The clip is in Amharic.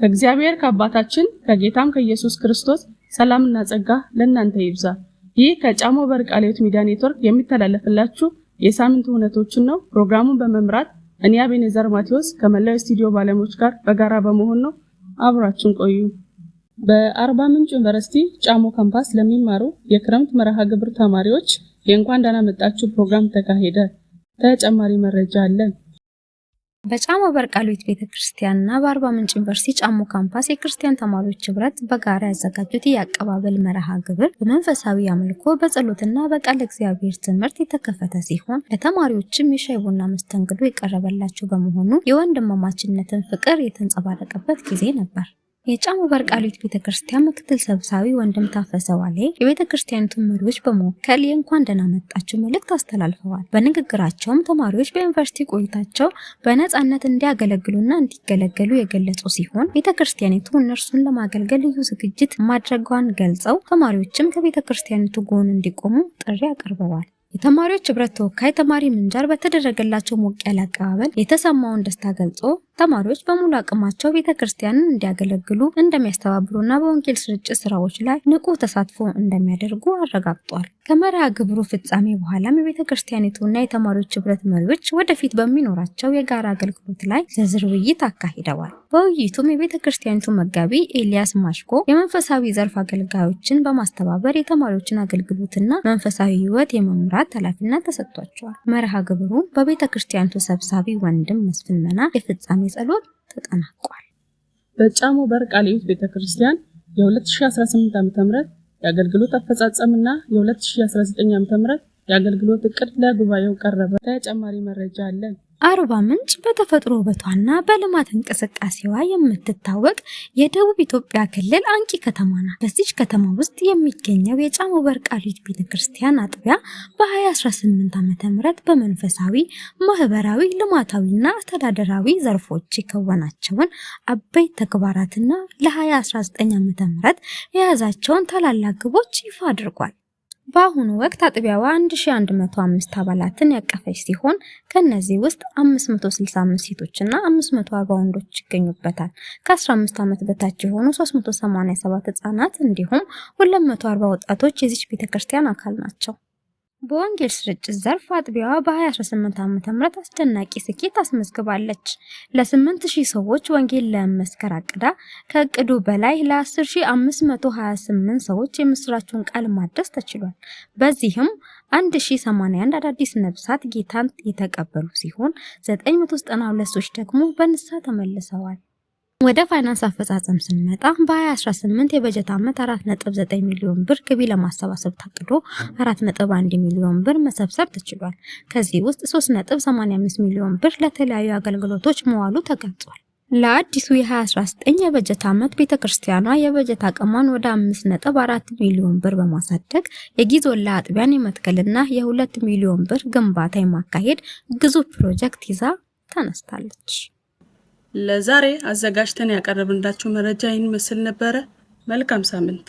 ከእግዚአብሔር ከአባታችን ከጌታም ከኢየሱስ ክርስቶስ ሰላምና ጸጋ ለእናንተ ይብዛ። ይህ ከጫሞ በር ቃለ ሕይወት ሚዲያ ኔትወርክ የሚተላለፍላችሁ የሳምንቱ እውነቶችን ነው። ፕሮግራሙን በመምራት እኔ አቤኔዘር ማቴዎስ ከመላው ስቱዲዮ ባለሙያዎች ጋር በጋራ በመሆን ነው። አብራችሁን ቆዩ። በአርባ ምንጭ ዩኒቨርሲቲ ጫሞ ካምፓስ ለሚማሩ የክረምት መርሃ ግብር ተማሪዎች የእንኳን ደህና መጣችሁ ፕሮግራም ተካሄደ። ተጨማሪ መረጃ አለን። በጫሞ በር ቃለ ሕይወት ቤተክርስቲያንና በአርባ ምንጭ ዩኒቨርሲቲ ጫሞ ካምፓስ የክርስቲያን ተማሪዎች ህብረት በጋራ ያዘጋጁት የአቀባበል መርሃ ግብር በመንፈሳዊ አምልኮ በጸሎትና በቃለ እግዚአብሔር ትምህርት የተከፈተ ሲሆን ለተማሪዎችም የሻይ ቡና መስተንግዶ የቀረበላቸው በመሆኑ የወንድማማችነትን ፍቅር የተንጸባረቀበት ጊዜ ነበር። የጫሞ በር ቃለ ሕይወት ቤተክርስቲያን ምክትል ሰብሳቢ ወንድም ታፈሰ ዋሌ የቤተክርስቲያኒቱ መሪዎች በመወከል የእንኳን ደህና መጣችሁ መልእክት አስተላልፈዋል። በንግግራቸውም ተማሪዎች በዩኒቨርሲቲ ቆይታቸው በነጻነት እንዲያገለግሉና እንዲገለገሉ የገለጹ ሲሆን ቤተክርስቲያኒቱ እነርሱን ለማገልገል ልዩ ዝግጅት ማድረጓን ገልጸው ተማሪዎችም ከቤተክርስቲያኒቱ ጎን እንዲቆሙ ጥሪ አቅርበዋል። የተማሪዎች ህብረት ተወካይ ተማሪ ምንጃር በተደረገላቸው ሞቅ ያለ አቀባበል የተሰማውን ደስታ ገልጾ ተማሪዎች በሙሉ አቅማቸው ቤተክርስቲያንን እንዲያገለግሉ እንደሚያስተባብሩና በወንጌል ስርጭት ስራዎች ላይ ንቁ ተሳትፎ እንደሚያደርጉ አረጋግጧል። ከመርሃ ግብሩ ፍጻሜ በኋላም የቤተክርስቲያኒቱና የተማሪዎች ህብረት መሪዎች ወደፊት በሚኖራቸው የጋራ አገልግሎት ላይ ዝርዝር ውይይት አካሂደዋል። በውይይቱም የቤተክርስቲያኒቱ መጋቢ ኤልያስ ማሽኮ የመንፈሳዊ ዘርፍ አገልጋዮችን በማስተባበር የተማሪዎችን አገልግሎትና መንፈሳዊ ህይወት የመምራት ኃላፊነት ተሰጥቷቸዋል። መርሃ ግብሩ በቤተክርስቲያኒቱ ሰብሳቢ ወንድም መስፍን መና የፍጻሜ ጸሎት ተጠናቋል። በጫሞ በር ቃለ ሕይወት ቤተክርስቲያን የ2018 ዓ.ም የአገልግሎት አፈጻጸምና የ2019 ዓ.ም የአገልግሎት እቅድ ለጉባኤው ቀረበ። ተጨማሪ መረጃ አለን። አርባ ምንጭ በተፈጥሮ ውበቷና በልማት እንቅስቃሴዋ የምትታወቅ የደቡብ ኢትዮጵያ ክልል አንቂ ከተማ ናት። በዚች ከተማ ውስጥ የሚገኘው የጫሞ በር ቃለ ሕይወት ቤተክርስቲያን አጥቢያ በ2018 ዓ.ም በመንፈሳዊ፣ ማህበራዊ፣ ልማታዊና አስተዳደራዊ ዘርፎች የከወናቸውን አበይት ተግባራትና ለ2019 ዓ.ም የያዛቸውን ታላላቅ ግቦች ይፋ አድርጓል። በአሁኑ ወቅት አጥቢያዋ 1105 አባላትን ያቀፈች ሲሆን ከነዚህ ውስጥ 565 ሴቶችና 540 ወንዶች ይገኙበታል። ከ15 ዓመት በታች የሆኑ 387 ህጻናት እንዲሁም 240 ወጣቶች የዚች ቤተክርስቲያን አካል ናቸው። በወንጌል ስርጭት ዘርፍ አጥቢያዋ በ2018 ዓ.ም አስደናቂ ስኬት አስመዝግባለች። ለ8000 ሰዎች ወንጌል ለመስከር አቅዳ ከእቅዱ በላይ ለ10528 ሰዎች የምስራቹን ቃል ማድረስ ተችሏል። በዚህም 1081 አዳዲስ ነፍሳት ጌታን የተቀበሉ ሲሆን 992 ሰዎች ደግሞ በንስሐ ተመልሰዋል። ወደ ፋይናንስ አፈጻጸም ስንመጣ በ2018 የበጀት ዓመት 4.9 ሚሊዮን ብር ገቢ ለማሰባሰብ ታቅዶ 4.1 ሚሊዮን ብር መሰብሰብ ተችሏል። ከዚህ ውስጥ 3.85 ሚሊዮን ብር ለተለያዩ አገልግሎቶች መዋሉ ተገልጿል። ለአዲሱ የ2019 የበጀት ዓመት ቤተክርስቲያኗ የበጀት አቅሟን ወደ 5.4 ሚሊዮን ብር በማሳደግ የጊዞላ አጥቢያን የመትከልና የ2 ሚሊዮን ብር ግንባታ የማካሄድ ግዙፍ ፕሮጀክት ይዛ ተነስታለች። ለዛሬ አዘጋጅተን ያቀረብንላችሁ መረጃ ይህን ምስል ነበረ። መልካም ሳምንት።